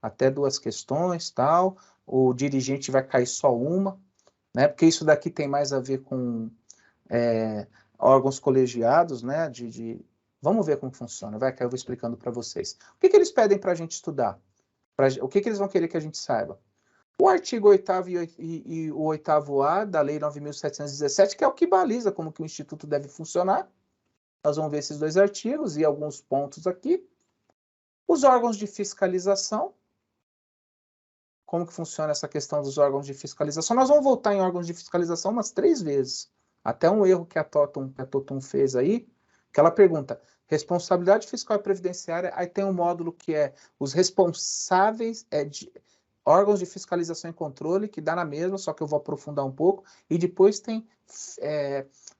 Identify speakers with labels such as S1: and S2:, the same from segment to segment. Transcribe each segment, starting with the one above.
S1: até 2 questões, tal. O dirigente vai cair só uma, né? Porque isso daqui tem mais a ver com órgãos colegiados, né? Vamos ver como funciona, vai, que eu vou explicando para vocês. O que eles pedem para a gente estudar? O que eles vão querer que a gente saiba? O artigo 8º e o 8º-A da Lei 9.717, que é o que baliza como que o Instituto deve funcionar. Nós vamos ver esses 2 artigos e alguns pontos aqui. Os órgãos de fiscalização. Como que funciona essa questão dos órgãos de fiscalização? Nós vamos voltar em órgãos de fiscalização umas 3 vezes. Até um erro que a Totum fez aí, que ela pergunta, responsabilidade fiscal e previdenciária, aí tem um módulo que é os responsáveis, órgãos de fiscalização e controle, que dá na mesma, só que eu vou aprofundar um pouco, e depois tem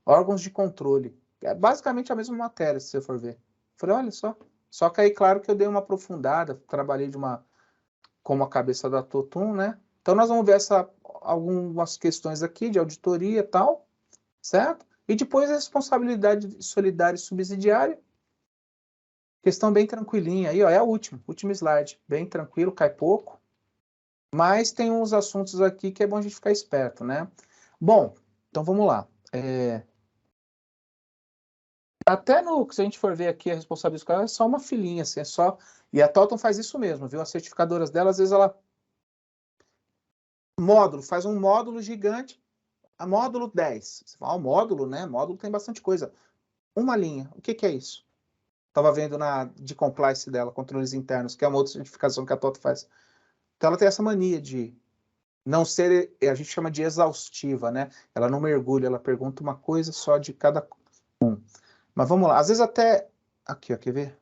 S1: órgãos de controle. É basicamente a mesma matéria, se você for ver. Falei, olha só. Só que aí, claro que eu dei uma aprofundada, trabalhei como a cabeça da Totum, né? Então nós vamos ver algumas questões aqui de auditoria e tal, certo? E depois a responsabilidade solidária e subsidiária. Questão bem tranquilinha aí, ó, é o último slide. Bem tranquilo, cai pouco. Mas tem uns assuntos aqui que é bom a gente ficar esperto, né? Bom, então vamos lá. Até se a gente for ver aqui a responsabilidade fiscal, é só uma filinha, assim, é só... E a Totum faz isso mesmo, viu? As certificadoras dela, às vezes ela... Módulo, faz um módulo gigante, a módulo 10. Você fala, módulo, né? Módulo tem bastante coisa. Uma linha, o que é isso? Estava vendo de compliance dela, controles internos, que é uma outra certificação que a Totum faz. Então ela tem essa mania de não ser, a gente chama de exaustiva, né? Ela não mergulha, ela pergunta uma coisa só de cada um. Mas vamos lá, às vezes até... Aqui, ó, quer ver?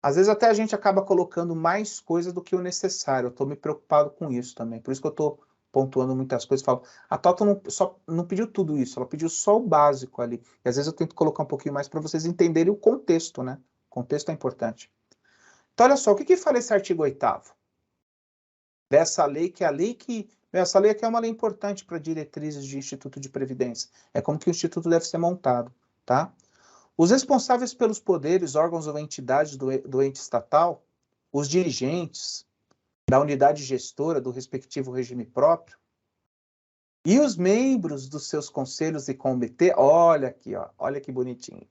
S1: Às vezes até a gente acaba colocando mais coisa do que o necessário. Eu estou me preocupado com isso também. Por isso que eu estou pontuando muitas coisas. Falo, a Totum não pediu tudo isso, ela pediu só o básico ali. E às vezes eu tento colocar um pouquinho mais para vocês entenderem o contexto, né? O contexto é importante. Então, olha só, o que fala esse artigo 8º? Dessa lei, que é a lei que... Essa lei aqui é uma lei importante para diretrizes de Instituto de Previdência. É como que o Instituto deve ser montado, tá? Os responsáveis pelos poderes, órgãos ou entidades do ente estatal, os dirigentes da unidade gestora do respectivo regime próprio e os membros dos seus conselhos e comitê, olha aqui, ó, olha que bonitinho,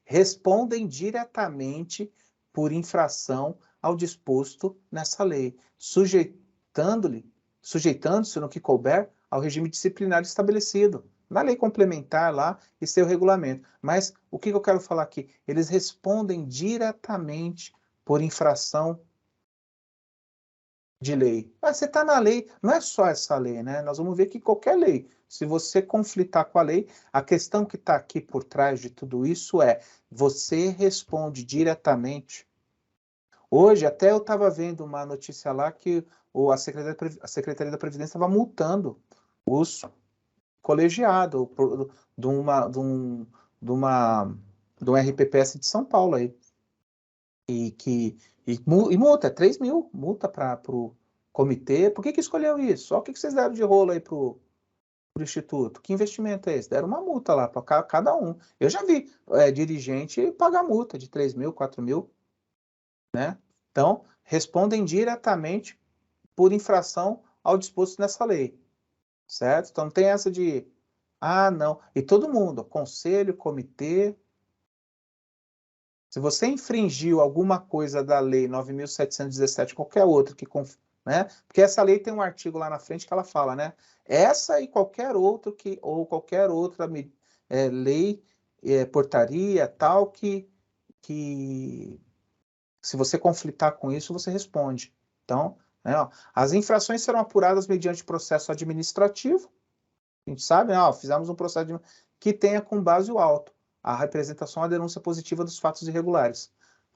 S1: respondem diretamente por infração ao disposto nessa lei, sujeitando-se no que couber ao regime disciplinar estabelecido na lei complementar lá e seu regulamento. Mas o que eu quero falar aqui? Eles respondem diretamente por infração de lei. Mas você está na lei, não é só essa lei, né? Nós vamos ver que qualquer lei, se você conflitar com a lei, a questão que está aqui por trás de tudo isso é, você responde diretamente. Hoje, até eu estava vendo uma notícia lá que a Secretaria da Previdência estava multando os colegiado de um RPPS de São Paulo aí. E multa, 3 mil, multa para o comitê. Por que escolheu isso? Olha o que vocês deram de rolo aí para o Instituto. Que investimento é esse? Deram uma multa lá para cada um. Eu já vi dirigente pagar multa de 3 mil, 4 mil, né? Então, respondem diretamente por infração ao disposto nessa lei, certo? Então, não tem essa de não. E todo mundo, conselho, comitê. Se você infringiu alguma coisa da lei 9.717, qualquer outra né? Porque essa lei tem um artigo lá na frente que ela fala, né? Essa e qualquer outro ou qualquer outra lei, portaria, tal, que se você conflitar com isso, você responde. Então, né, ó, as infrações serão apuradas mediante processo administrativo. A gente sabe, né? Ó, fizemos um processo que tenha como base o auto a representação, a denúncia positiva dos fatos irregulares,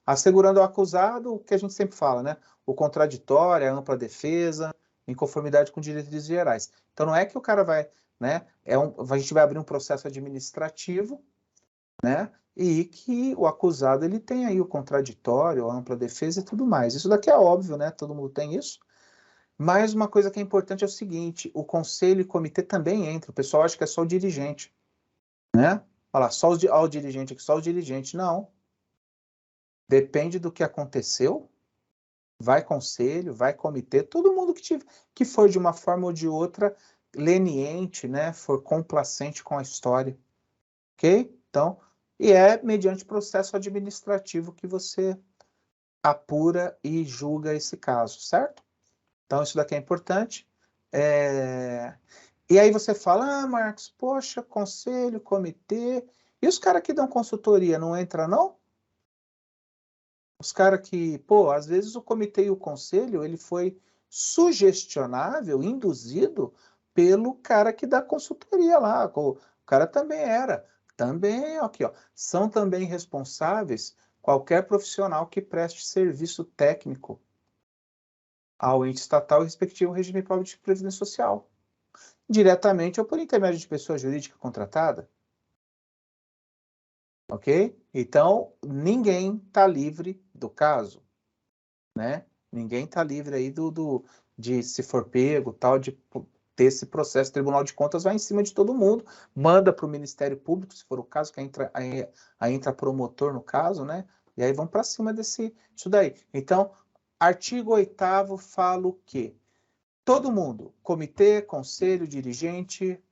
S1: assegurando ao acusado o que a gente sempre fala, né? O contraditório, a ampla defesa, em conformidade com diretrizes gerais. Então, não é que o cara vai, né? A gente vai abrir um processo administrativo, né? E que o acusado ele tem aí o contraditório, a ampla defesa e tudo mais. Isso daqui é óbvio, né? Todo mundo tem isso. Mas uma coisa que é importante é o seguinte, o conselho e comitê também entra. O pessoal acha que é só o dirigente, né? Olha lá, só o dirigente aqui, só o dirigente. Não. Depende do que aconteceu, vai conselho, vai comitê, todo mundo que for de uma forma ou de outra leniente, né, for complacente com a história, ok? Então, e é mediante processo administrativo que você apura e julga esse caso, certo? Então, isso daqui é importante. E aí você fala, Marcos, poxa, conselho, comitê, e os caras que dão consultoria não entra não? Os caras que, pô, às vezes o comitê e o conselho, ele foi sugestionável, induzido pelo cara que dá consultoria lá. O cara também era. Também, aqui, ó, são também responsáveis qualquer profissional que preste serviço técnico ao ente estatal e respectivo regime próprio de previdência social, diretamente ou por intermédio de pessoa jurídica contratada. Ok? Então, ninguém está livre do caso, né? Ninguém está livre aí de se for pego, tal, de ter esse processo. O Tribunal de Contas vai em cima de todo mundo, manda para o Ministério Público, se for o caso, que entra promotor no caso, né? E aí vão para cima disso daí. Então, artigo 8º fala o quê? Todo mundo, comitê, conselho, dirigente,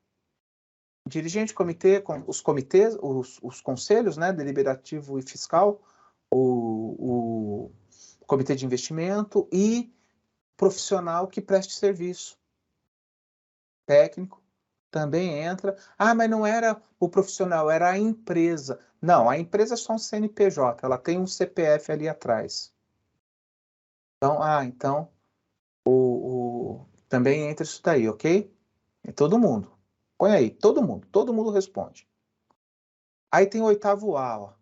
S1: comitê, os comitês, os conselhos, né, deliberativo e fiscal, o comitê de investimento e profissional que preste serviço técnico também entra. Ah, mas não era o profissional, era a empresa. Não, a empresa é só um CNPJ, ela tem um CPF ali atrás. Então, também entra isso daí, ok? É todo mundo. Põe aí, todo mundo responde. Aí tem o 8º A, ó.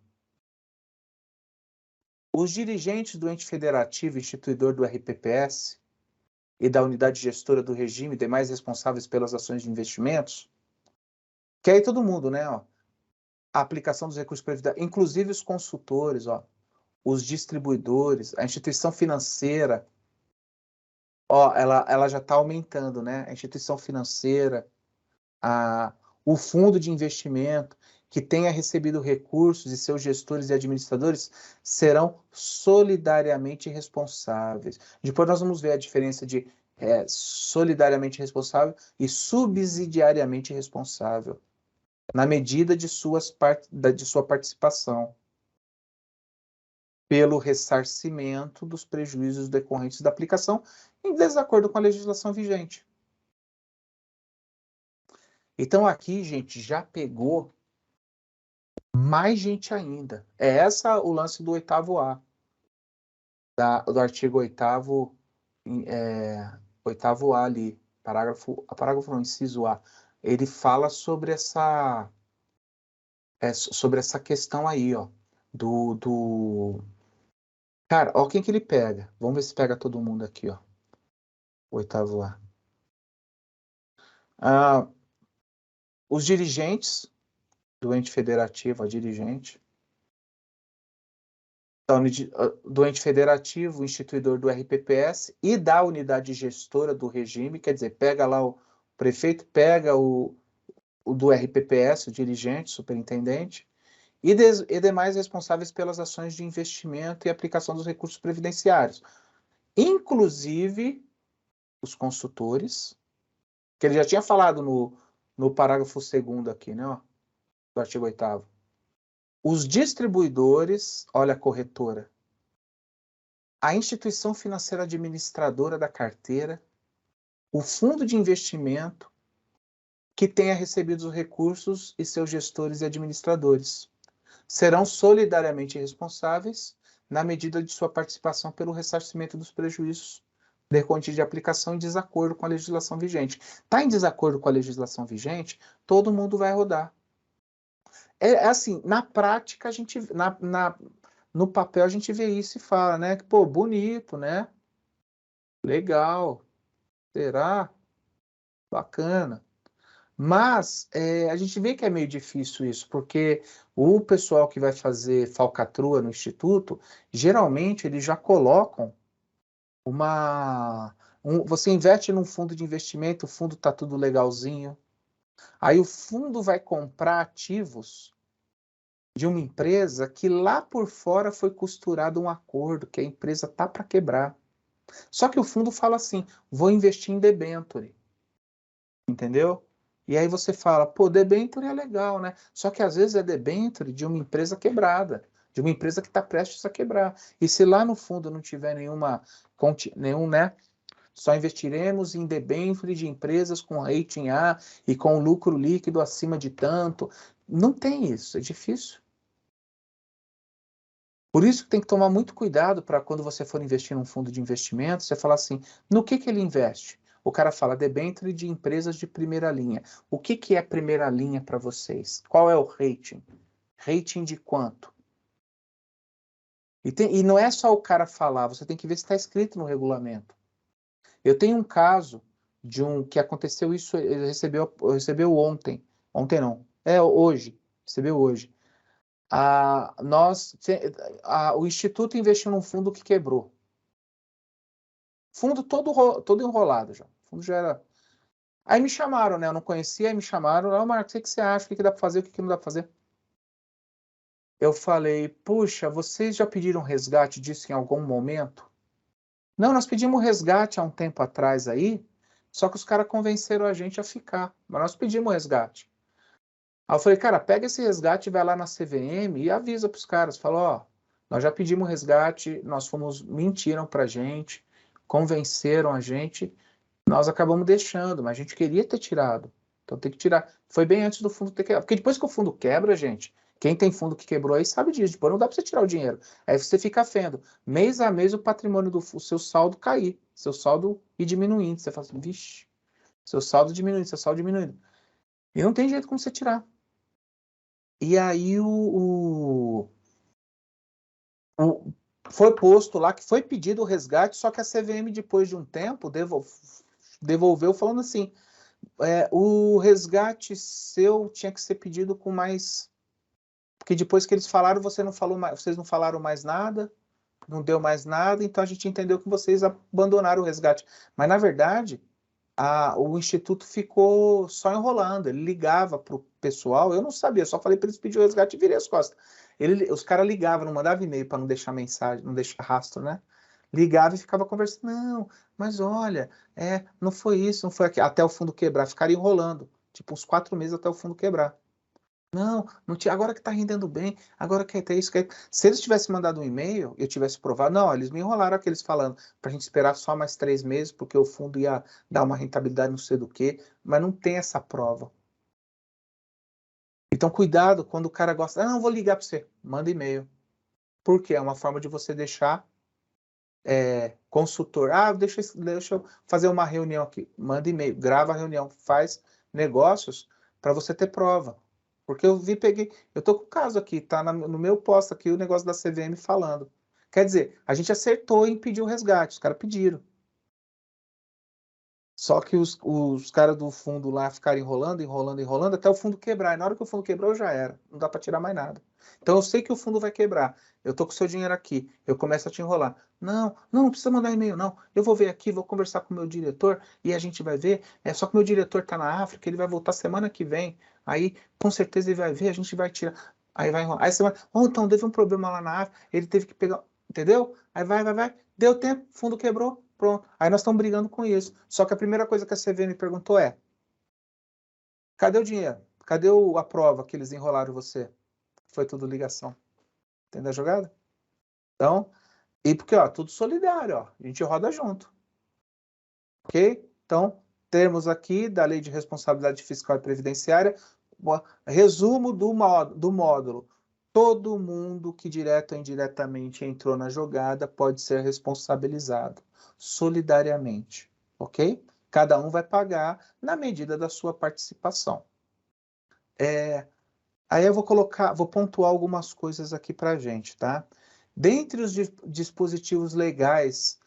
S1: Os dirigentes do ente federativo instituidor do RPPS e da unidade gestora do regime, demais responsáveis pelas ações de investimentos, que aí todo mundo, né, ó, a aplicação dos recursos previdenciários, inclusive os consultores, ó, os distribuidores, a instituição financeira, ó, ela já está aumentando, né, a instituição financeira, o fundo de investimento que tenha recebido recursos e seus gestores e administradores serão solidariamente responsáveis. Depois nós vamos ver a diferença de solidariamente responsável e subsidiariamente responsável, na medida de sua participação, pelo ressarcimento dos prejuízos decorrentes da aplicação em desacordo com a legislação vigente. Então aqui, gente, já pegou mais gente ainda. É essa o lance do 8º A, do artigo 8º, 8º A ali, parágrafo não, inciso A. Ele fala sobre essa questão aí, ó, Cara, ó quem que ele pega. Vamos ver se pega todo mundo aqui, ó. 8º A. Os dirigentes do ente federativo, a dirigente, do ente federativo, instituidor do RPPS e da unidade gestora do regime, quer dizer, pega lá o prefeito, pega o do RPPS, o dirigente, superintendente, e demais responsáveis pelas ações de investimento e aplicação dos recursos previdenciários, inclusive os consultores, que ele já tinha falado no parágrafo 2º aqui, né, ó, do artigo 8º. Os distribuidores, olha a corretora, a instituição financeira administradora da carteira, o fundo de investimento que tenha recebido os recursos e seus gestores e administradores serão solidariamente responsáveis na medida de sua participação pelo ressarcimento dos prejuízos decorrentes de aplicação em desacordo com a legislação vigente. Está em desacordo com a legislação vigente, todo mundo vai rodar. É assim, na prática, a gente, no papel a gente vê isso e fala, né? Que, pô, bonito, né? Legal. Será? Bacana. Mas a gente vê que é meio difícil isso, porque o pessoal que vai fazer falcatrua no Instituto, geralmente eles já colocam você investe num fundo de investimento, o fundo está tudo legalzinho. Aí o fundo vai comprar ativos de uma empresa que lá por fora foi costurado um acordo, que a empresa tá para quebrar. Só que o fundo fala assim, vou investir em debênture, entendeu? E aí você fala, pô, debênture é legal, né? Só que às vezes é debênture de uma empresa quebrada, de uma empresa que está prestes a quebrar. E se lá no fundo não tiver nenhum, né? Só investiremos em debênture de empresas com rating A e com lucro líquido acima de tanto. Não tem isso, é difícil. Por isso que tem que tomar muito cuidado para quando você for investir num fundo de investimento, você falar assim, no que ele investe? O cara fala debênture de empresas de primeira linha. O que é primeira linha para vocês? Qual é o rating? Rating de quanto? E não é só o cara falar, você tem que ver se está escrito no regulamento. Eu tenho um caso de que aconteceu isso, ele recebeu ontem não, hoje, recebeu hoje. O Instituto investiu num fundo que quebrou. Fundo todo enrolado já. O fundo já era. Aí me chamaram, né? Eu não conhecia, aí me chamaram. Marcos, o que você acha? O que dá para fazer? O que não dá para fazer? Eu falei, puxa, vocês já pediram resgate disso em algum momento? Não, nós pedimos resgate há um tempo atrás aí, só que os caras convenceram a gente a ficar. Mas nós pedimos resgate. Aí eu falei, cara, pega esse resgate, vai lá na CVM e avisa para os caras. Fala, ó, nós já pedimos resgate, mentiram pra gente, convenceram a gente, nós acabamos deixando, mas a gente queria ter tirado. Então tem que tirar. Foi bem antes do fundo ter quebrado. Porque depois que o fundo quebra, gente, quem tem fundo que quebrou aí sabe disso. Depois não dá para você tirar o dinheiro. Aí você fica fendo. Mês a mês o patrimônio o seu saldo cair. Seu saldo ir diminuindo. Você fala assim, vixe, seu saldo diminuindo, seu saldo diminuindo. E não tem jeito como você tirar. E aí foi posto lá que foi pedido o resgate, só que a CVM, depois de um tempo, devolveu falando assim, o resgate seu tinha que ser pedido com mais... Porque depois que eles falaram, vocês não falaram mais nada, não deu mais nada, então a gente entendeu que vocês abandonaram o resgate. Mas, na verdade, o Instituto ficou só enrolando. Ele ligava para o pessoal, eu não sabia, só falei para eles pedirem o resgate e virei as costas. Os caras ligavam, não mandavam e-mail para não deixar mensagem, não deixar rastro, né? Ligava e ficava conversando. Não, mas olha, não foi isso, não foi aquilo. Até o fundo quebrar, ficaram enrolando. Tipo, uns 4 meses até o fundo quebrar. Não tinha, agora que tá rendendo bem, agora que é isso, que é... Se eles tivessem mandado um e-mail, eu tivesse provado, não, eles me enrolaram aqueles falando pra gente esperar só mais 3 meses, porque o fundo ia dar uma rentabilidade não sei do que, mas não tem essa prova. Então, cuidado quando o cara gosta, não, vou ligar para você, manda e-mail. Por quê? É uma forma de você deixar consultor, deixa eu fazer uma reunião aqui, manda e-mail, grava a reunião, faz negócios para você ter prova. Porque eu tô com o caso aqui, tá no meu posto aqui o negócio da CVM falando. Quer dizer, a gente acertou em pedir o resgate, os caras pediram. Só que os caras do fundo lá ficaram enrolando, até o fundo quebrar. E na hora que o fundo quebrou, já era. Não dá para tirar mais nada. Então eu sei que o fundo vai quebrar. Eu tô com o seu dinheiro aqui. Eu começo a te enrolar. Não precisa mandar e-mail, não. Eu vou ver aqui, vou conversar com o meu diretor e a gente vai ver. Só que o meu diretor tá na África, ele vai voltar semana que vem. Aí, com certeza, ele vai ver, a gente vai tirar. Aí vai enrolar. Aí você vai. Então, teve um problema lá na África, ele teve que pegar. Entendeu? Aí vai. Deu tempo, fundo quebrou. Pronto. Aí nós estamos brigando com isso. Só que a primeira coisa que a CVM me perguntou cadê o dinheiro? Cadê a prova que eles enrolaram você? Foi tudo ligação. Entendeu a jogada? Então, e porque, tudo solidário, a gente roda junto. Ok? Então, termos aqui da Lei de Responsabilidade Fiscal e Previdenciária, resumo do módulo. Todo mundo que direto ou indiretamente entrou na jogada pode ser responsabilizado solidariamente, ok? Cada um vai pagar na medida da sua participação. Aí eu vou pontuar algumas coisas aqui para a gente, tá? Dentre os dispositivos legais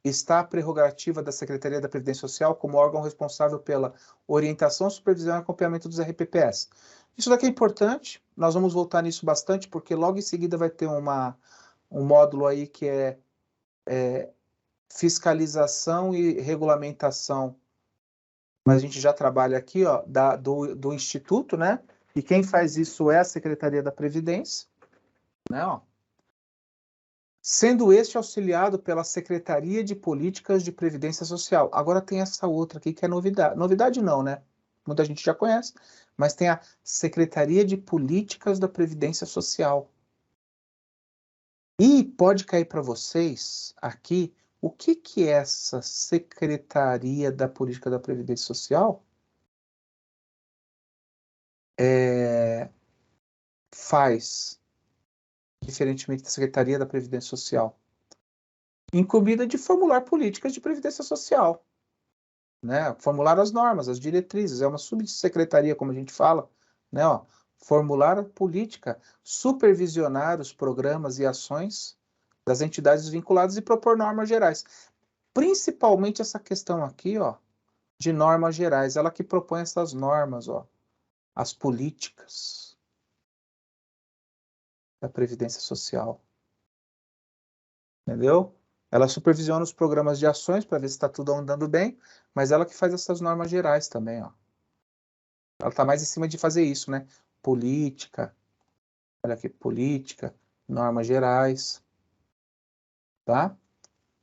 S1: está a prerrogativa da Secretaria da Previdência Social como órgão responsável pela orientação, supervisão e acompanhamento dos RPPS. Isso daqui é importante, nós vamos voltar nisso bastante, porque logo em seguida vai ter um módulo aí que é fiscalização e regulamentação, mas a gente já trabalha aqui, do Instituto, né? E quem faz isso é a Secretaria da Previdência, né? sendo este auxiliado pela Secretaria de Políticas de Previdência Social. Agora tem essa outra aqui que é novidade. Novidade não, né? Muita gente já conhece, mas tem a Secretaria de Políticas da Previdência Social. E pode cair para vocês aqui o que é essa Secretaria da Política da Previdência Social? Faz, diferentemente da Secretaria da Previdência Social, incumbida de formular políticas de previdência social, né? Formular as normas, as diretrizes, é uma subsecretaria, como a gente fala, né? Ó, formular a política, supervisionar os programas e ações das entidades vinculadas e propor normas gerais. Principalmente essa questão aqui, ó, de normas gerais, ela que propõe essas normas, ó, as políticas da Previdência Social. Entendeu? Ela supervisiona os programas de ações para ver se está tudo andando bem, mas ela que faz essas normas gerais também, ó. Ela está mais em cima de fazer isso, né? Política, olha aqui, política, normas gerais, tá?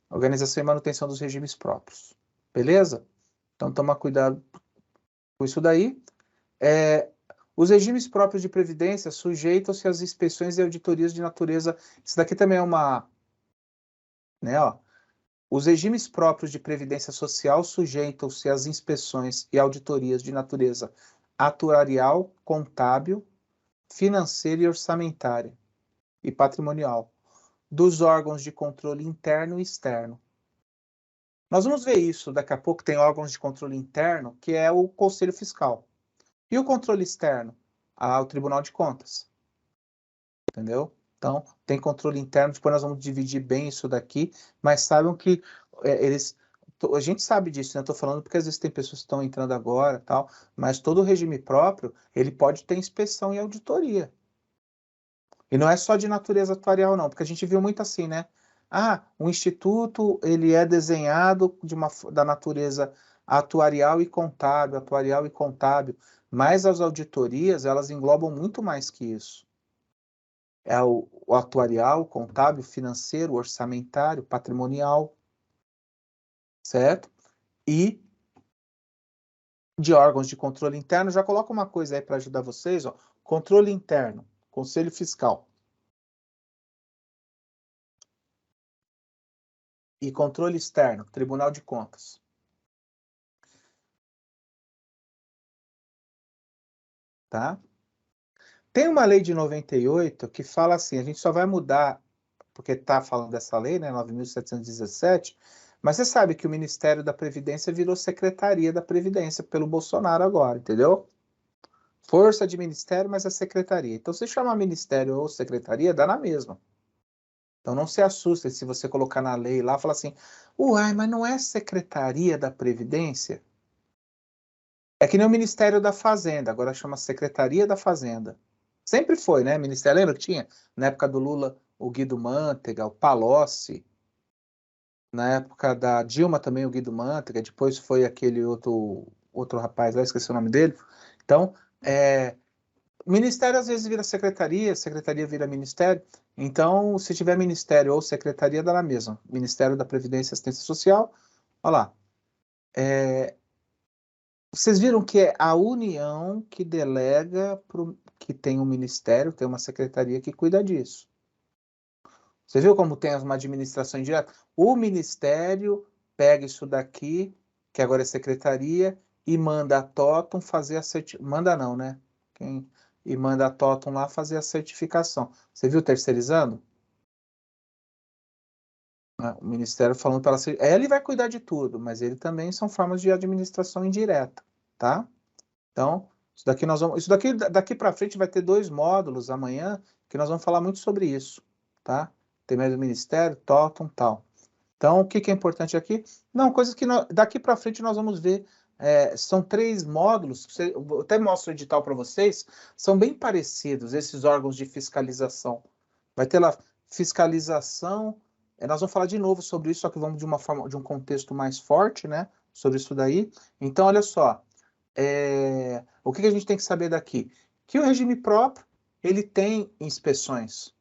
S1: Organização e manutenção dos regimes próprios. Beleza? Então, tomar cuidado com isso daí. Os regimes próprios de previdência sujeitam-se às inspeções e auditorias de natureza. Isso daqui também é uma, né, ó. Os regimes próprios de previdência social sujeitam-se às inspeções e auditorias de natureza atuarial, contábil, financeira e orçamentária e patrimonial dos órgãos de controle interno e externo. Nós vamos ver isso daqui a pouco. Tem órgãos de controle interno, que é o Conselho Fiscal. E o controle externo? O Tribunal de Contas. Entendeu? Então, tem controle interno, depois nós vamos dividir bem isso daqui, mas saibam que a gente sabe disso, né? Eu estou falando porque às vezes tem pessoas que estão entrando agora, tal, mas todo o regime próprio, ele pode ter inspeção e auditoria. E não é só de natureza atuarial, não, porque a gente viu muito assim, né? O instituto, ele é desenhado da natureza atuarial e contábil, mas as auditorias, elas englobam muito mais que isso. É o atuarial, contábil, financeiro, orçamentário, patrimonial, certo? E de órgãos de controle interno, já coloco uma coisa aí para ajudar vocês, ó. Controle interno, Conselho Fiscal. E controle externo, Tribunal de Contas. Tá? Tem uma lei de 98 que fala assim, a gente só vai mudar, porque está falando dessa lei, né, 9.717, mas você sabe que o Ministério da Previdência virou Secretaria da Previdência pelo Bolsonaro agora, entendeu? Força de ministério, mas é secretaria. Então, se chamar ministério ou secretaria, dá na mesma. Então, não se assuste se você colocar na lei lá, falar assim, uai, mas não é Secretaria da Previdência? É que nem o Ministério da Fazenda, agora chama Secretaria da Fazenda. Sempre foi, né? Ministério, lembra que tinha? Na época do Lula, o Guido Mantega, o Palocci. Na época da Dilma também, o Guido Mantega. Depois foi aquele outro rapaz lá, esqueci o nome dele. Então, ministério às vezes vira secretaria, secretaria vira ministério. Então, se tiver ministério ou secretaria, dá na mesma. Ministério da Previdência e Assistência Social. Olha lá. Vocês viram que é a União que delega que tem um ministério, tem uma secretaria que cuida disso. Você viu como tem uma administração indireta? O ministério pega isso daqui, que agora é secretaria, e manda a Totum fazer a certificação. Manda não, né? E manda a Totum lá fazer a certificação. Você viu terceirizando? O ministério falando para ela, ele vai cuidar de tudo, mas ele também são formas de administração indireta, tá? Então, isso daqui para frente vai ter 2 módulos amanhã que nós vamos falar muito sobre isso, tá? Tem mais do Ministério, Totum, tal. Então, o que é importante aqui? Não, coisas que daqui para frente nós vamos ver. São 3 módulos, eu até mostro o edital para vocês, são bem parecidos, esses órgãos de fiscalização. Vai ter lá fiscalização, nós vamos falar de novo sobre isso, só que vamos de um contexto mais forte, né? Sobre isso daí. Então, olha só. O que a gente tem que saber daqui? Que o regime próprio, ele tem inspeções,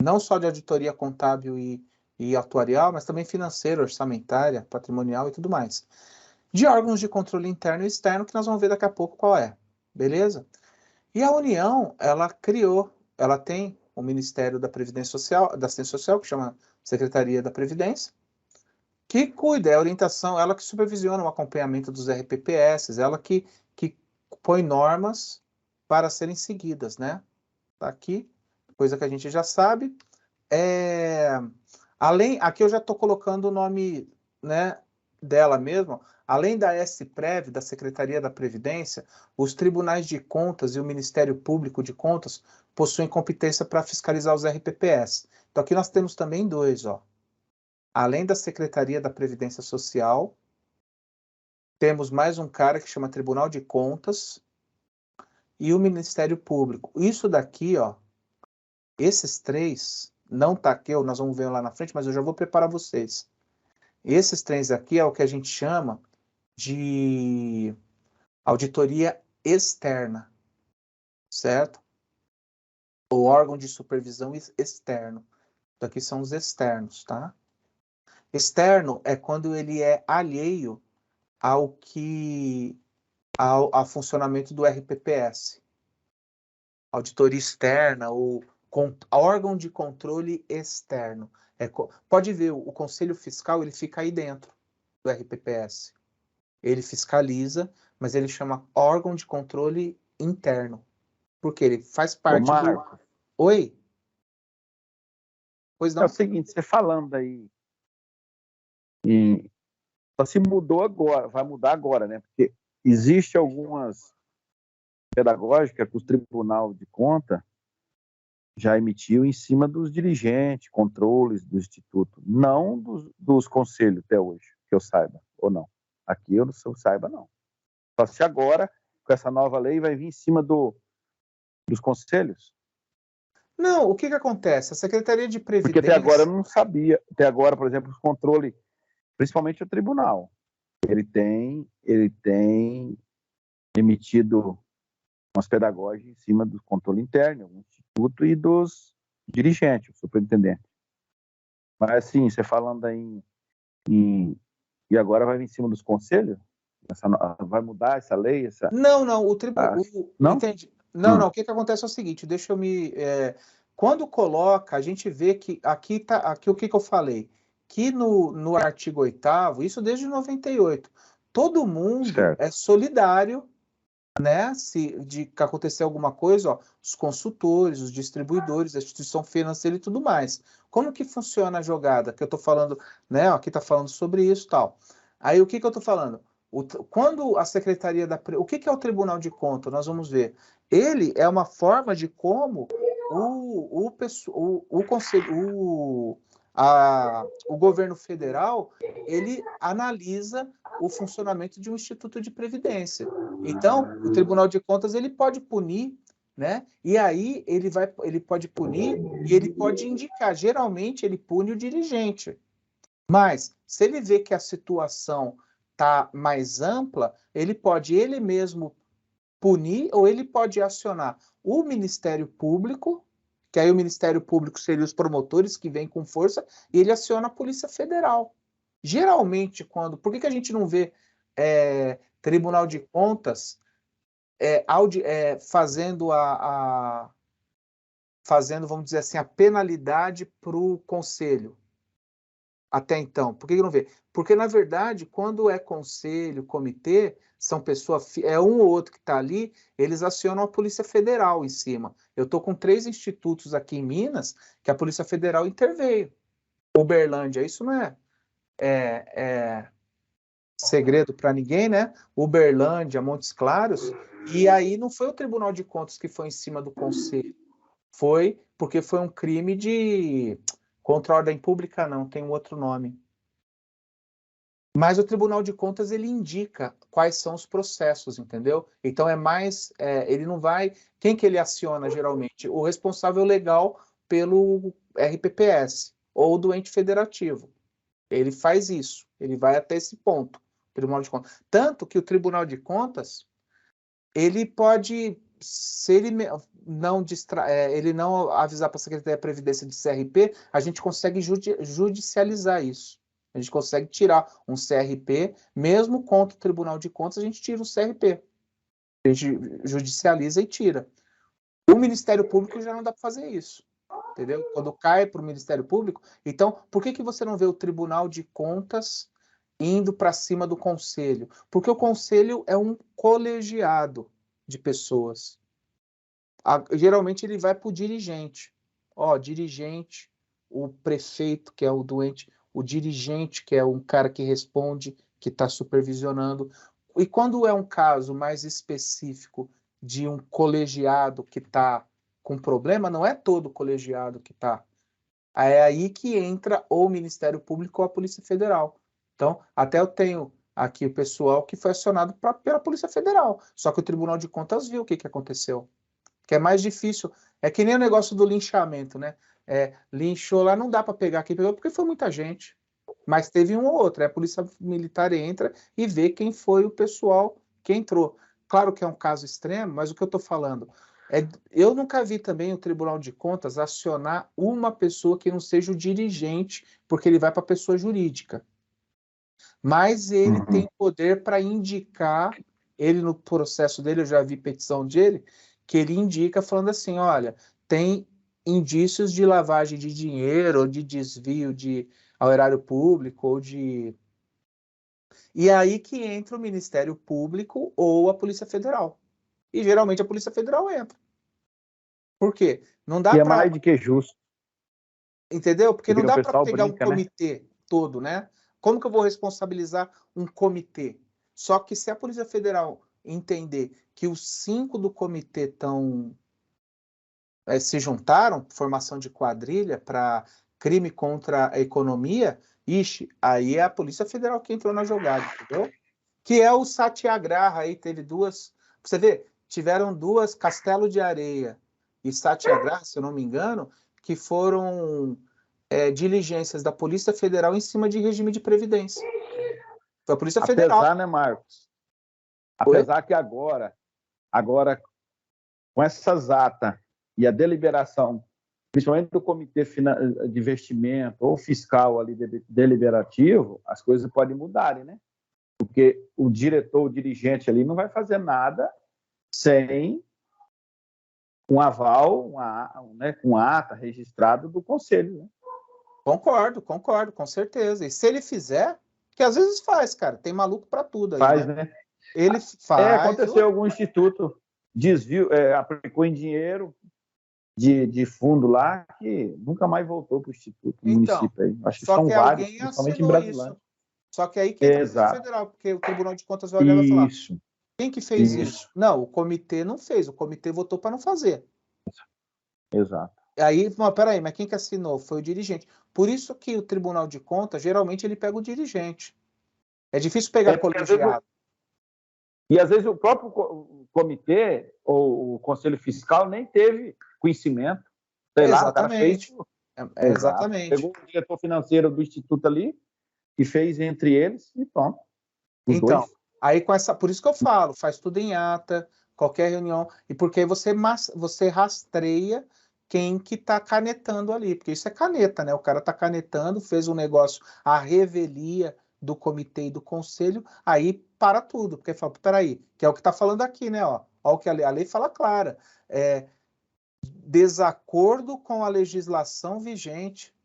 S1: não só de auditoria contábil e atuarial, mas também financeira, orçamentária, patrimonial e tudo mais. De órgãos de controle interno e externo, que nós vamos ver daqui a pouco qual é, beleza? E a União, ela tem o Ministério da Previdência Social, da Assistência Social, que chama Secretaria da Previdência, que cuida, é a orientação, ela que supervisiona o acompanhamento dos RPPS, ela que põe normas para serem seguidas, né? Tá aqui, coisa que a gente já sabe. Aqui eu já estou colocando o nome, né, dela mesmo. Além da SPREV, da Secretaria da Previdência, os tribunais de contas e o Ministério Público de Contas possuem competência para fiscalizar os RPPS. Então aqui nós temos também dois, ó. Além da Secretaria da Previdência Social, temos mais um cara que chama Tribunal de Contas e o Ministério Público. Isso daqui, ó, esses três, não tá aqui, nós vamos ver lá na frente, mas eu já vou preparar vocês. Esses três aqui é o que a gente chama de auditoria externa, certo? O órgão de supervisão externo. Então, aqui são os externos, tá? Externo é quando ele é alheio ao funcionamento do RPPS. Auditoria externa ou órgão de controle externo. Pode ver, o Conselho Fiscal ele fica aí dentro do RPPS. Ele fiscaliza, mas ele chama órgão de controle interno. Porque ele faz parte
S2: Marco,
S1: Oi? Pois não?
S2: É o seguinte, você falando aí, só se mudou agora, vai mudar agora, né? Porque existe algumas pedagógicas que o Tribunal de Contas já emitiu em cima dos dirigentes, controles do Instituto, não dos conselhos até hoje, que eu saiba, ou não. Aqui eu não saiba, não. Só se agora, com essa nova lei, vai vir em cima dos conselhos.
S1: Não, o que acontece? A Secretaria de Previdência...
S2: Porque até agora eu não sabia. Até agora, por exemplo, os controles, principalmente o tribunal, ele tem emitido umas pedagógicas em cima do controle interno, do instituto e dos dirigentes, o superintendente. Mas assim, você falando aí e agora vai vir em cima dos conselhos? Vai mudar essa lei?
S1: Não, o tribunal...
S2: Não?
S1: Entende? Não, o que acontece é o seguinte, deixa eu me... quando coloca, a gente vê que aqui o que eu falei, que no artigo 8º, isso desde 98, todo mundo é solidário, né, se que acontecer alguma coisa, ó, os consultores, os distribuidores, a instituição financeira e tudo mais. Como que funciona a jogada? Que eu estou falando, né, aqui está falando sobre isso e tal. Aí o que eu estou falando? Quando a Secretaria o que é o Tribunal de Contas? Nós vamos ver. Ele é uma forma de como o Conselho, o governo federal, ele analisa o funcionamento de um instituto de previdência. Então, o Tribunal de Contas ele pode punir, né? E aí ele pode punir e ele pode indicar. Geralmente ele pune o dirigente. Mas se ele vê que a situação está mais ampla, ele pode ele mesmo punir ou ele pode acionar o Ministério Público, que aí o Ministério Público seria os promotores que vêm com força, e ele aciona a Polícia Federal. Geralmente, por que a gente não vê Tribunal de Contas fazendo, vamos dizer assim, a penalidade para o Conselho? Até então, por que não vê? Porque, na verdade, quando é conselho, comitê, são pessoas, é um ou outro que está ali, eles acionam a Polícia Federal em cima. Eu estou com 3 institutos aqui em Minas que a Polícia Federal interveio. Uberlândia, isso não é segredo para ninguém, né? Uberlândia, Montes Claros, e aí não foi o Tribunal de Contas que foi em cima do conselho. Foi porque foi um crime contra a ordem pública, não, tem um outro nome. Mas o Tribunal de Contas ele indica quais são os processos, entendeu? Então ele não vai... Quem que ele aciona geralmente? O responsável legal pelo RPPS ou do ente federativo. Ele faz isso, ele vai até esse ponto, Tribunal de Contas. Tanto que o Tribunal de Contas, ele pode se ele ele não avisar para a Secretaria da Previdência de CRP, a gente consegue judicializar isso. A gente consegue tirar um CRP, mesmo contra o Tribunal de Contas, a gente tira um CRP. A gente judicializa e tira. O Ministério Público já não dá para fazer isso. Entendeu? Quando cai para o Ministério Público. Então, por que você não vê o Tribunal de Contas indo para cima do Conselho? Porque o Conselho é um colegiado de pessoas. Geralmente ele vai para o dirigente. Dirigente, o prefeito, que é o doente, o dirigente, que é um cara que responde, que está supervisionando. E quando é um caso mais específico de um colegiado que está com problema, não é todo colegiado que está. É aí que entra o Ministério Público ou a Polícia Federal. Então, até eu tenho aqui o pessoal que foi acionado pela Polícia Federal. Só que o Tribunal de Contas viu o que aconteceu. Que é mais difícil. É que nem o negócio do linchamento, né? Linchou lá, não dá para pegar quem pegou, porque foi muita gente. Mas teve um ou outro. A Polícia Militar entra e vê quem foi o pessoal que entrou. Claro que é um caso extremo, mas o que eu estou falando eu nunca vi também o Tribunal de Contas acionar uma pessoa que não seja o dirigente, porque ele vai para a pessoa jurídica. Mas ele tem poder para indicar, ele no processo dele, eu já vi petição dele, que ele indica falando assim, olha, tem indícios de lavagem de dinheiro, ou de desvio ao erário público, ou de... E aí que entra o Ministério Público ou a Polícia Federal. E geralmente a Polícia Federal entra. Por quê? Não dá
S2: e é
S1: pra...
S2: mais do que justo.
S1: Entendeu? Porque não dá para pegar
S2: brinca,
S1: um comitê todo, né? Como que eu vou responsabilizar um comitê? Só que se a Polícia Federal entender que os 5 do comitê se juntaram, formação de quadrilha para crime contra a economia, aí é a Polícia Federal que entrou na jogada, entendeu? Que é o Satyagraha, aí teve duas... Você vê, tiveram duas, Castelo de Areia e Satyagraha, se eu não me engano, que foram diligências da Polícia Federal em cima de regime de previdência. Foi a Polícia Federal.
S2: Apesar, né, Marcos? Apesar que agora, com essas atas e a deliberação, principalmente do Comitê de Investimento ou fiscal ali deliberativo, as coisas podem mudarem, né? Porque o diretor, o dirigente ali não vai fazer nada sem um aval, com ata registrado do conselho, né?
S1: Concordo, com certeza. E se ele fizer, que às vezes faz, cara, tem maluco para tudo aí,
S2: faz,
S1: né? Ele faz.
S2: Aconteceu algum instituto desvio, aplicou em dinheiro de fundo lá que nunca mais voltou para o instituto, município aí. Acho que são vários, principalmente em Brasilândia.
S1: Só que aí que entra a Polícia Federal, porque o Tribunal de Contas vai olhar e vai falar: quem que fez isso? Não, o comitê não fez, o comitê votou para não fazer.
S2: Exato.
S1: Aí, peraí, mas quem que assinou? Foi o dirigente. Por isso que o Tribunal de Contas, geralmente, ele pega o dirigente. É difícil pegar colegiado.
S2: E às vezes o próprio comitê ou o Conselho Fiscal nem teve conhecimento. Sei lá, o cara fez.
S1: Exatamente.
S2: Pegou o diretor financeiro do instituto ali e fez entre eles e pronto.
S1: Então, aí por isso que eu falo, faz tudo em ata, qualquer reunião, e porque você rastreia quem que está canetando ali, porque isso é caneta, né? O cara está canetando, fez um negócio à revelia do comitê e do conselho, aí para tudo, porque fala, peraí, que é o que está falando aqui, né? Ó o que a lei fala clara, desacordo com a legislação vigente.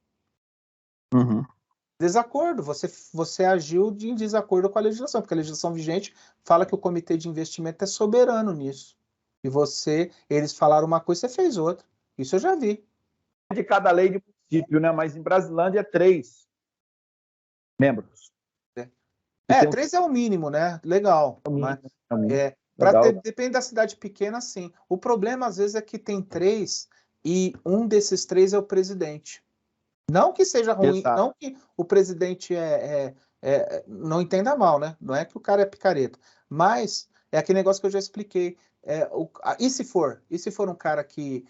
S1: Desacordo, você agiu em desacordo com a legislação, porque a legislação vigente fala que o comitê de investimento é soberano nisso. E eles falaram uma coisa, você fez outra. Isso eu já vi.
S2: De cada lei de município, né? Mas em Brasilândia é 3 membros.
S1: 3 é o mínimo, né? Legal. Depende da cidade pequena, sim. O problema, às vezes, é que tem 3 e um desses 3 é o presidente. Não que seja ruim, exato. Não que o presidente não entenda mal, né? Não é que o cara é picareta. Mas é aquele negócio que eu já expliquei. E se for um cara que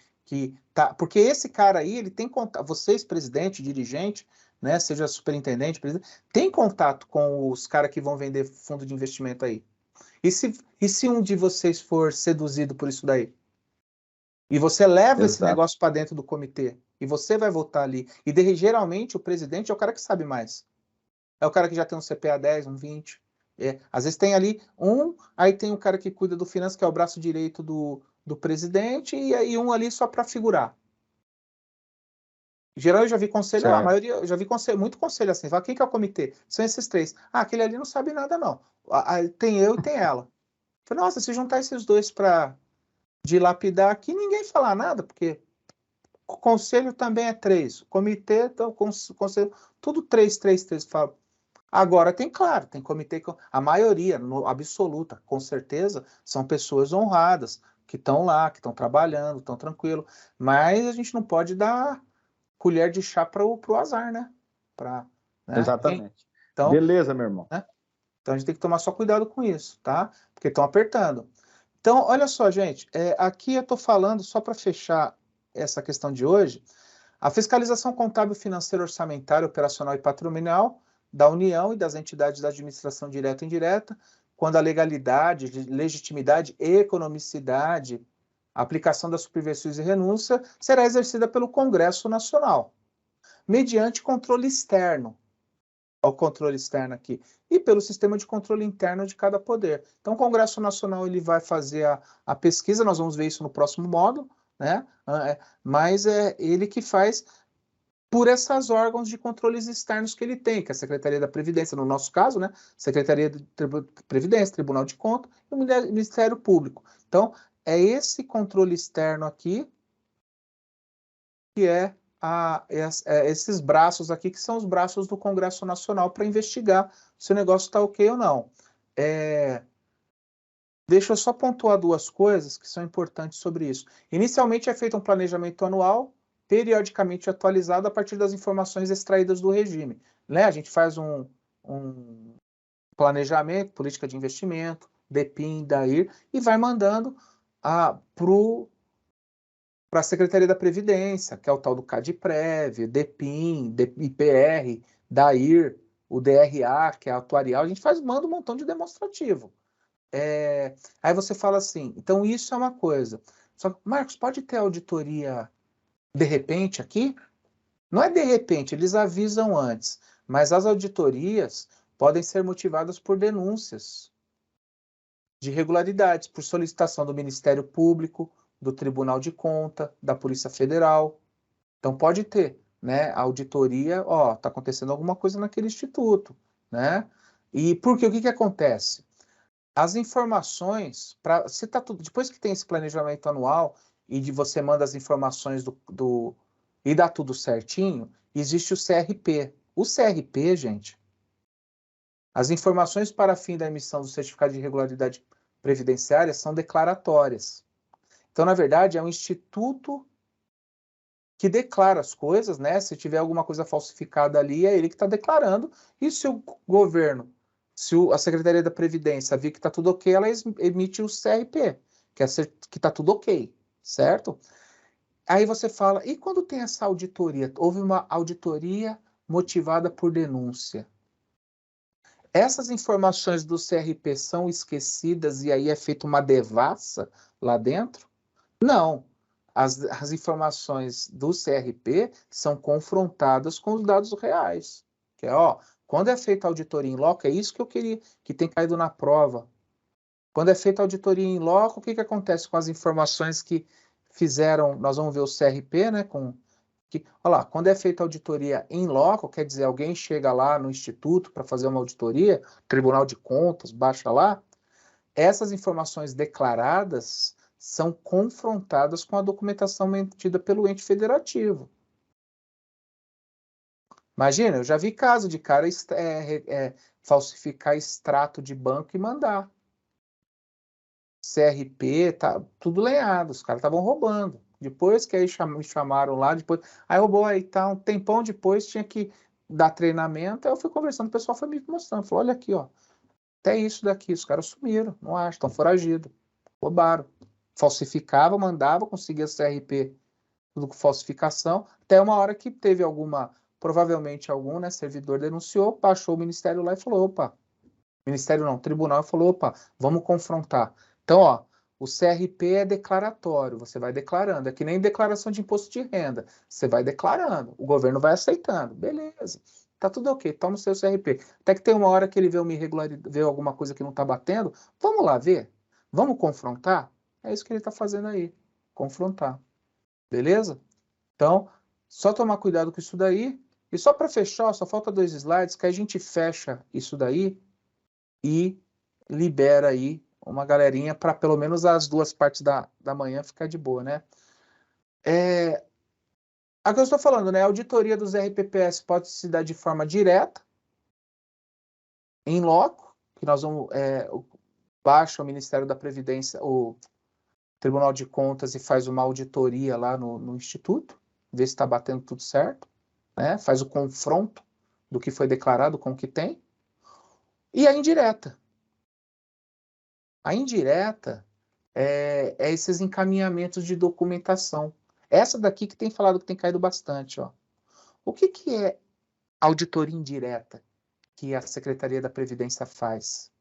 S1: tá... Porque esse cara aí, ele tem contato... Vocês, presidente, dirigente, né? Seja superintendente, presidente, tem contato com os caras que vão vender fundo de investimento aí. E se um de vocês for seduzido por isso daí? E você leva esse
S2: Exato.
S1: negócio para dentro do comitê. E você vai votar ali. E geralmente o presidente é o cara que sabe mais. É o cara que já tem um CPA 10, um 20. Às vezes tem ali aí tem o cara que cuida do finanças, que é o braço direito do presidente, e aí um ali só para figurar. Em geral, eu já vi conselho, a maioria, eu já vi conselho, muito conselho assim. Fala, quem que é o comitê? São esses três. Ah, aquele ali não sabe nada, não. Tem eu e tem ela. Falei, nossa, se juntar esses dois para dilapidar aqui, ninguém fala nada, porque o conselho também é três. O comitê, então, conselho, tudo três. Fala. Agora tem, claro, tem comitê que a maioria, absoluta, com certeza, são pessoas honradas, que estão lá, que estão trabalhando, estão tranquilo. Mas a gente não pode dar colher de chá para o azar, né? Né?
S2: Exatamente.
S1: Então,
S2: beleza, meu irmão.
S1: Né? Então a gente tem que tomar só cuidado com isso, tá? Porque estão apertando. Então, olha só, gente, aqui eu estou falando, só para fechar essa questão de hoje, a fiscalização contábil, financeira, orçamentária, operacional e patrimonial da União e das entidades da administração direta e indireta, quando a legalidade, legitimidade e economicidade, a aplicação das superversões e renúncia, será exercida pelo Congresso Nacional, mediante controle externo, ao controle externo aqui, e pelo sistema de controle interno de cada poder. Então, o Congresso Nacional ele vai fazer a pesquisa, nós vamos ver isso no próximo módulo, né? Mas é ele que faz por esses órgãos de controles externos que ele tem, que é a Secretaria da Previdência, no nosso caso, né? Secretaria de Previdência, Tribunal de Contas e o Ministério Público. Então, é esse controle externo aqui que esses braços aqui, que são os braços do Congresso Nacional para investigar se o negócio está ok ou não. Deixa eu só pontuar duas coisas que são importantes sobre isso. Inicialmente é feito um planejamento anual, periodicamente atualizado a partir das informações extraídas do regime. Né? A gente faz um planejamento, política de investimento, DEPIN, DAIR, e vai mandando para a Secretaria da Previdência, que é o tal do CADPREV, DEPIN, IPR, DAIR, o DRA, que é a atuarial, a gente manda um montão de demonstrativo. Aí você fala assim, então isso é uma coisa. Só que, Marcos, pode ter auditoria de repente aqui? Não é de repente, eles avisam antes, mas as auditorias podem ser motivadas por denúncias de irregularidades, por solicitação do Ministério Público, do Tribunal de Contas, da Polícia Federal. Então pode ter, né? A auditoria, tá acontecendo alguma coisa naquele instituto, né? E porque o que acontece? As informações, se tá tudo, depois que tem esse planejamento anual e você manda as informações e dá tudo certinho, existe o CRP. O CRP, gente, as informações para fim da emissão do certificado de irregularidade previdenciária são declaratórias. Então, na verdade, é um instituto que declara as coisas, né? Se tiver alguma coisa falsificada ali, é ele que está declarando. E se o governo, a Secretaria da Previdência vir que está tudo ok, ela emite o CRP, que está tudo ok, certo? Aí você fala, e quando tem essa auditoria? Houve uma auditoria motivada por denúncia. Essas informações do CRP são esquecidas e aí é feita uma devassa lá dentro? Não. As informações do CRP são confrontadas com os dados reais. Que é, quando é feita auditoria em loco, é isso que eu queria, que tem caído na prova. Quando é feita auditoria em loco, o que acontece com as informações que fizeram, nós vamos ver o CRP, né, olha lá, quando é feita auditoria em loco, quer dizer, alguém chega lá no instituto para fazer uma auditoria, Tribunal de Contas, baixa lá, essas informações declaradas são confrontadas com a documentação emitida pelo ente federativo. Imagina, eu já vi caso de cara falsificar extrato de banco e mandar. CRP, tá tudo lenhado, os caras estavam roubando. Depois que aí me chamaram lá, aí roubou, aí tá um tempão depois, tinha que dar treinamento, aí eu fui conversando, o pessoal foi me mostrando, falou, olha aqui, até isso daqui, os caras sumiram, não acho, estão foragidos, roubaram. Falsificava, mandava, conseguia CRP, tudo com falsificação, até uma hora que teve provavelmente algum, né, servidor denunciou, baixou o ministério lá e falou, opa, Ministério não, tribunal falou, opa, vamos confrontar. Então, ó, o CRP é declaratório, você vai declarando, é que nem declaração de imposto de renda, você vai declarando, o governo vai aceitando, beleza, tá tudo ok, toma o seu CRP. Até que tem uma hora que ele vê uma irregularidade, vê alguma coisa que não tá batendo, vamos lá ver, vamos confrontar? É isso que ele tá fazendo aí, confrontar, beleza? Então, só tomar cuidado com isso daí, e só para fechar, só falta 2 slides, que a gente fecha isso daí, e libera aí uma galerinha para pelo menos as 2 partes da manhã ficar de boa, né? A que eu estou falando, né? A auditoria dos RPPS pode se dar de forma direta, em loco, que nós vamos, baixa o Ministério da Previdência, o Tribunal de Contas e faz uma auditoria lá no Instituto, vê se está batendo tudo certo, né? Faz o confronto do que foi declarado com o que tem. E a indireta. A indireta é esses encaminhamentos de documentação. Essa daqui que tem falado que tem caído bastante. Ó. O que é auditoria indireta que a Secretaria da Previdência faz?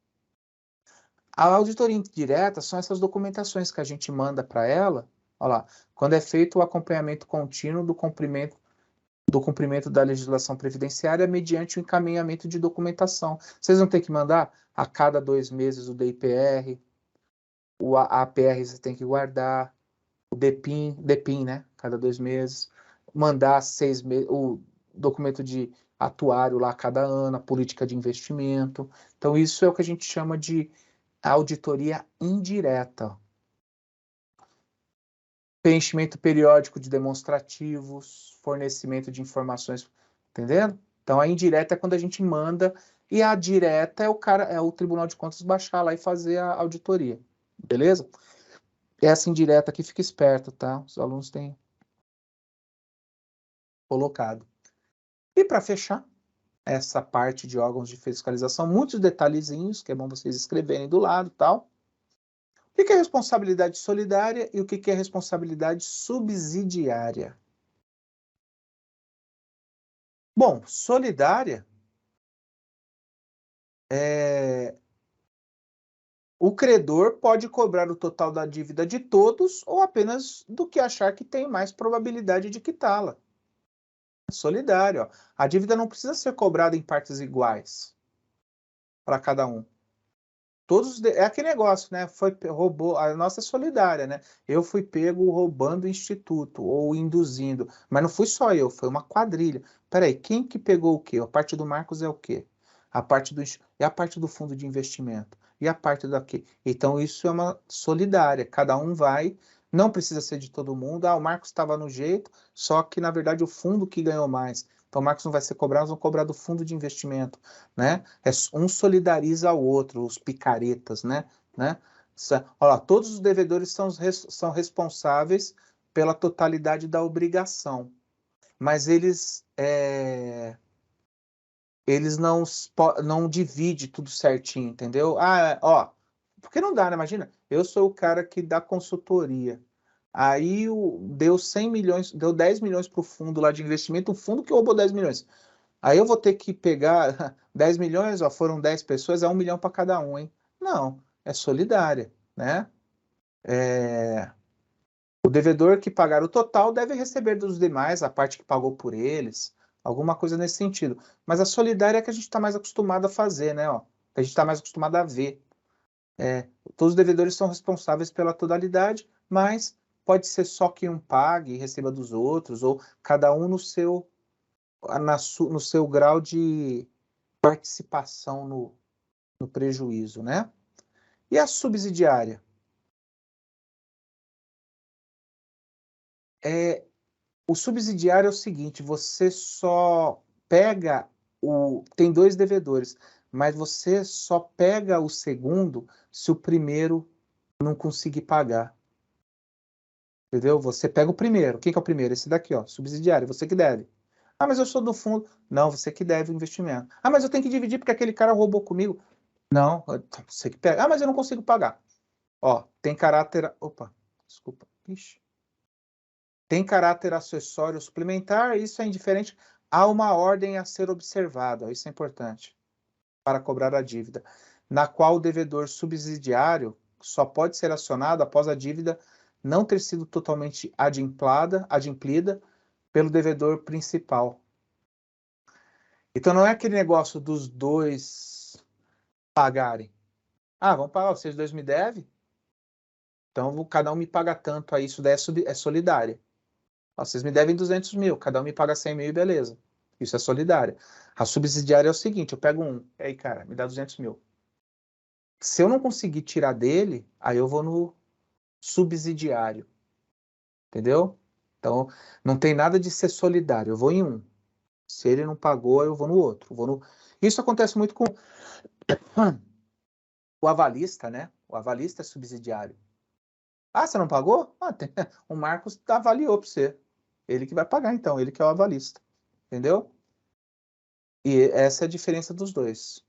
S1: A auditoria indireta são essas documentações que a gente manda para ela, olha lá, quando é feito o acompanhamento contínuo do cumprimento da legislação previdenciária mediante o encaminhamento de documentação. Vocês vão ter que mandar a cada 2 meses o DIPR, o APR você tem que guardar, o DPIM, né? Cada 2 meses, mandar 6 meses, o documento de atuário lá cada ano, a política de investimento. Então, isso é o que a gente chama de auditoria indireta. Preenchimento periódico de demonstrativos, fornecimento de informações, entendendo? Então, a indireta é quando a gente manda, e a direta é o Tribunal de Contas baixar lá e fazer a auditoria. Beleza? Essa indireta aqui fica esperto, tá? Os alunos têm colocado. E para fechar essa parte de órgãos de fiscalização, muitos detalhezinhos, que é bom vocês escreverem do lado, tal. O que é responsabilidade solidária e o que é responsabilidade subsidiária? Bom, solidária o credor pode cobrar o total da dívida de todos ou apenas do que achar que tem mais probabilidade de quitá-la. Solidário. Ó. A dívida não precisa ser cobrada em partes iguais para cada um. É aquele negócio, né? Roubou, a nossa é solidária, né? Eu fui pego roubando o instituto ou induzindo, mas não fui só eu, foi uma quadrilha. Peraí, quem que pegou o quê? A parte do Marcos é o quê? A parte do e a parte do fundo de investimento e a parte daqui. Então isso é uma solidária. Cada um vai, não precisa ser de todo mundo. Ah, o Marcos estava no jeito, só que na verdade o fundo que ganhou mais. Então, o Marcos não vai ser cobrado, nós vamos cobrar do fundo de investimento, né? Um solidariza ao outro, os picaretas, né? Olha lá, todos os devedores são responsáveis pela totalidade da obrigação, mas eles não dividem tudo certinho, entendeu? Ah, ó, porque não dá, né? Imagina, eu sou o cara que dá consultoria. Aí deu 100 milhões, deu 10 milhões para o fundo lá de investimento, o fundo que roubou 10 milhões. Aí eu vou ter que pegar 10 milhões, ó, foram 10 pessoas, é 1 milhão para cada um, hein? Não, é solidária, né? O devedor que pagar o total deve receber dos demais a parte que pagou por eles, alguma coisa nesse sentido. Mas a solidária é que a gente está mais acostumado a fazer, né? Ó, que a gente está mais acostumado a ver. Todos os devedores são responsáveis pela totalidade, mas pode ser só que um pague e receba dos outros, ou cada um no seu grau de participação no prejuízo, né? E a subsidiária? O subsidiário é o seguinte, você só pega tem 2 devedores, mas você só pega o segundo se o primeiro não conseguir pagar. Entendeu? Você pega o primeiro. Quem que é o primeiro? Esse daqui, ó, subsidiário, você que deve. Ah, mas eu sou do fundo. Não, você que deve o investimento. Ah, mas eu tenho que dividir porque aquele cara roubou comigo. Não, você que pega. Ah, mas eu não consigo pagar. Ó, tem caráter. Opa, desculpa. Ixi. Tem caráter acessório suplementar, isso é indiferente. Há uma ordem a ser observada, isso é importante, para cobrar a dívida. na qual o devedor subsidiário só pode ser acionado após a dívida não ter sido totalmente adimplida pelo devedor principal. Então não é aquele negócio dos dois pagarem. Ah, vamos pagar, vocês dois me devem? Então cada um me paga tanto, aí isso daí é solidária. Vocês me devem 200 mil, cada um me paga 100 mil e beleza. Isso é solidária. A subsidiária é o seguinte, eu pego um, aí cara, me dá 200 mil. Se eu não conseguir tirar dele, aí eu vou no subsidiário. Entendeu? Então, não tem nada de ser solidário. Eu vou em um. Se ele não pagou, eu vou no outro. Isso acontece muito com o avalista, né? O avalista é subsidiário. Ah, você não pagou? Ah, o Marcos avaliou para você. Ele que vai pagar, então. Ele que é o avalista. Entendeu? E essa é a diferença dos dois.